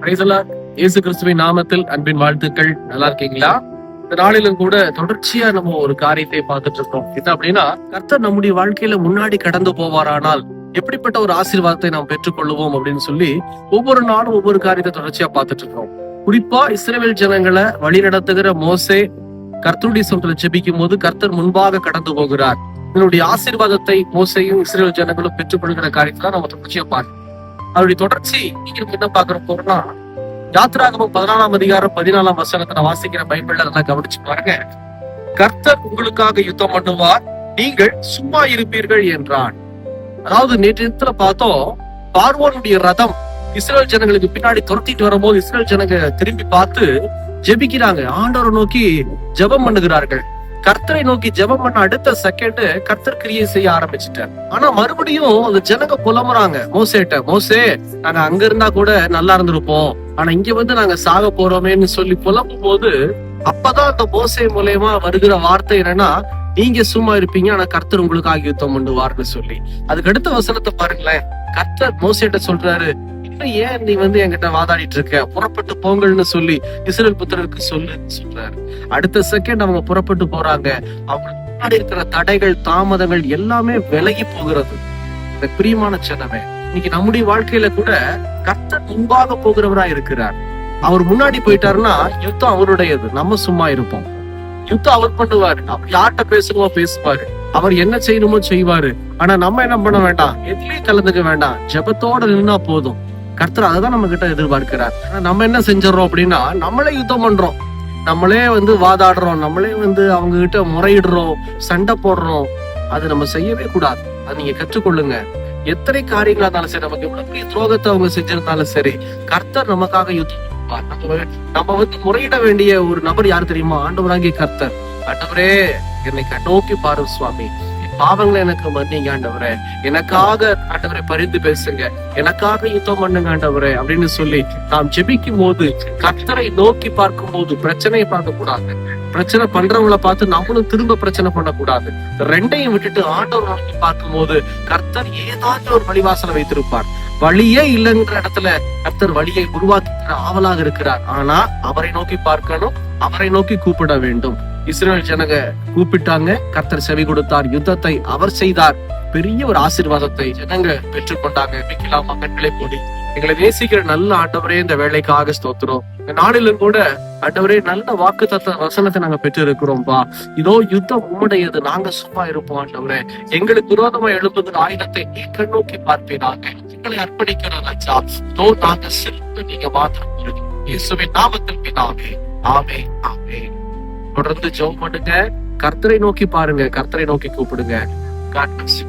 Praise the Lord. இயேசு கிறிஸ்துவின் நாமத்தில் அன்பின் வாழ்த்துக்கள். நல்லா இருக்கீங்களா? இந்த நாளிலும் கூட தொடர்ச்சியா நம்ம ஒரு காரியத்தை பார்த்துட்டு இருக்கோம். என்ன அப்படின்னா, கர்த்தர் நம்முடைய வாழ்க்கையில முன்னாடி கடந்து போவாரானால் எப்படிப்பட்ட ஒரு ஆசீர்வாதத்தை நாம் பெற்றுக்கொள்வோம் அப்படின்னு சொல்லி ஒவ்வொரு நாளும் ஒவ்வொரு காரியத்தை தொடர்ச்சியா பார்த்துட்டு இருக்கோம். குறிப்பா இஸ்ரவேல் ஜனங்களை வழி நடத்துகிற மோசே கர்த்தருடைய சொல்றதை ஜெபிக்கும் போது கர்த்தர் முன்பாக கடந்து போகிறார். இதனுடைய ஆசீர்வாதத்தை மோசையும் இஸ்ரவேல் ஜனங்களும் பெற்றுக்கொள்கிற காரியத்தை நம்ம தொடர்ச்சியா பார்க்கணும். அவருடைய தொடர்ச்சி நீங்க என்ன பாக்குற போறோம்னா, யாத்திராகமம் 14ஆம் அதிகாரம் 14ஆம் வசனத்தை நான் வாசிக்கிற பைபிள்ல நல்லா கவனிச்சு பாருங்க. கர்த்தர் உங்களுக்காக யுத்தம் பண்ணுவார், நீங்கள் சும்மா இருப்பீர்கள் என்றான். அதாவது நேற்று பார்த்தோம், பார்வோனுடைய ரதம் இஸ்ரேல் ஜனங்களுக்கு பின்னாடி துரத்திட்டு வரும்போது இஸ்ரேல் ஜனங்க திரும்பி பார்த்து ஜெபிக்கிறாங்க, ஆண்டவரை நோக்கி ஜெபம் பண்ணுகிறார்கள். கர்த்தரை நோக்கி ஜெபம் பண்ண அடுத்த செகண்ட் கர்த்தர் கிரியை செய்ய ஆரம்பிச்சுட்டார். ஆனா மறுபடியும் அந்த ஜனங்க புலம்புறாங்க மோசேட்ட, மோசே நாங்க அங்க இருந்தா கூட நல்லா இருந்திருப்போம், ஆனா இங்க வந்து நாங்க சாக போறோமேன்னு சொல்லி புலம்பும் போது அப்பதான் அந்த மோசே மூலயமா வருகிற வார்த்தை என்னன்னா, நீங்க சும்மா இருப்பீங்க ஆனா கர்த்தர் உங்களுக்காக யுத்தம் பண்ணுவார்னு சொல்லி. அதுக்கு அடுத்த வசனத்தை பாருங்களேன். கர்த்தர் மோசேட்ட சொல்றாரு, இன்னும் ஏன் நீ வந்து என்கிட்ட வாதாடிட்டு இருக்க, புறப்பட்டு போங்கள்னு சொல்லி இஸ்ரவேல் புத்திரருக்கு சொல்றாரு. அடுத்த செகண்ட் அவங்க புறப்பட்டு போறாங்க. அவங்களுக்கு முன்னாடி இருக்கிற தடைகள் தாமதங்கள் எல்லாமே விலகி போகிறது. இந்த பிரியமான ஜனமே, இன்னைக்கு நம்முடைய வாழ்க்கையில கூட கர்த்தர் முன்பாக போகிறவரா இருக்கிறார். அவர் முன்னாடி போயிட்டாருன்னா யுத்தம் அவருடையது, நம்ம சும்மா இருப்போம். யுத்தம் அவர் பண்ணுவாரு, அவர் யார்கிட்ட பேசணுமோ பேசுவாரு, அவர் என்ன செய்யணுமோ செய்வாரு. ஆனா நம்ம என்ன பண்ண வேண்டாம், எதுலயும் கலந்துக்க வேண்டாம், ஜெபத்தோட நின்னா போதும். கர்த்தர் அதான் நம்ம கிட்ட எதிர்பார்க்கிறார். ஆனா நம்ம என்ன செஞ்சிடறோம் அப்படின்னா, நம்மளே யுத்தம் பண்றோம், நம்மளே வந்து வாதாடுறோம், நம்மளே வந்து அவங்க கிட்ட முறையிடுறோம், சண்டை போடுறோம். அது நம்ம செய்யவே கூடாது. அது நீங்க கற்றுக்கொள்ளுங்க. எத்தனை காரியங்களா இருந்தாலும் சரி, நமக்கு எவ்வளவு பெரிய துரோகத்தை அவங்க செஞ்சிருந்தாலும் சரி, கர்த்தர் நமக்காக யுத்தம். நம்ம வந்து முறையிட வேண்டிய ஒரு நபர் யாரு தெரியுமா? ஆண்டவராகிய கர்த்தர். ஆண்டவரே என்னை நோக்கி பாரு சுவாமி, பாவங்களை எனக்கு மன்னிங்க ஆண்டவரே, எனக்காக ஆண்டவரை பரிந்து பேசுங்க, எனக்காக யுத்தம் பண்ணுங்க ஆண்டவரே அப்படின்னு சொல்லி நாம் ஜெபிக்கும் போது, கர்த்தரை நோக்கி பார்க்கும் போது பிரச்சனையை பார்க்க கூடாது. பிரச்சனை பண்றவங்களை பார்த்து நம்மளும் திரும்ப பிரச்சனை பண்ணக்கூடாது. ரெண்டையும் விட்டுட்டு ஆண்டவர் நோக்கி பார்க்கும் போது கர்த்தர் ஏதாச்சும் ஒரு வழிவாசலை வைத்திருப்பார். வழியே இல்லைங்கிற இடத்துல கர்த்தர் வழியை உருவாக்குகிற ஆவலாக இருக்கிறார். ஆனா அவரை நோக்கி பார்க்கணும், அவரை நோக்கி கூப்பிட வேண்டும். இஸ்ரவேல் ஜனங்க கூப்பிட்டாங்க, கர்த்தர் செவி கொடுத்தார், யுத்தத்தை அவர் செய்தார். பெரிய ஒரு ஆசீர்வாதத்தை ஜனங்க பெற்றுக்கொண்டாங்க. மகன்களை போடி எங்களை நேசிக்கிற நல்ல ஆண்டவரே, இந்த வேலைக்காக ஸ்தோத்திரம். இந்த நாளிலும் கூட ஆண்டவரே நல்ல வாக்கு தத்த வசனத்தை நாங்க பெற்று இருக்கிறோம்பா. இதோ யுத்தம் உம்முடையது, நாங்க சும்மா இருப்போம் ஆண்டவரே. எங்களுக்கு விரோதமா எழுப்புகிற ஆயுதத்தை நீ கண்ணோக்கி பார்ப்பீராங்க. எங்களை அர்ப்பணிக்கிறோம் ராஜா. இதோ நாங்க சிறப்பு நீங்க மாத்திரம் இயேசுவின் நாமத்தில் பிதாவே, ஆமென், ஆமென். தொடர்ந்து ஜெபம் பண்ணுங்க, கர்த்தரை நோக்கி பாருங்க, கர்த்தரை நோக்கி கூப்பிடுங்க. God bless you.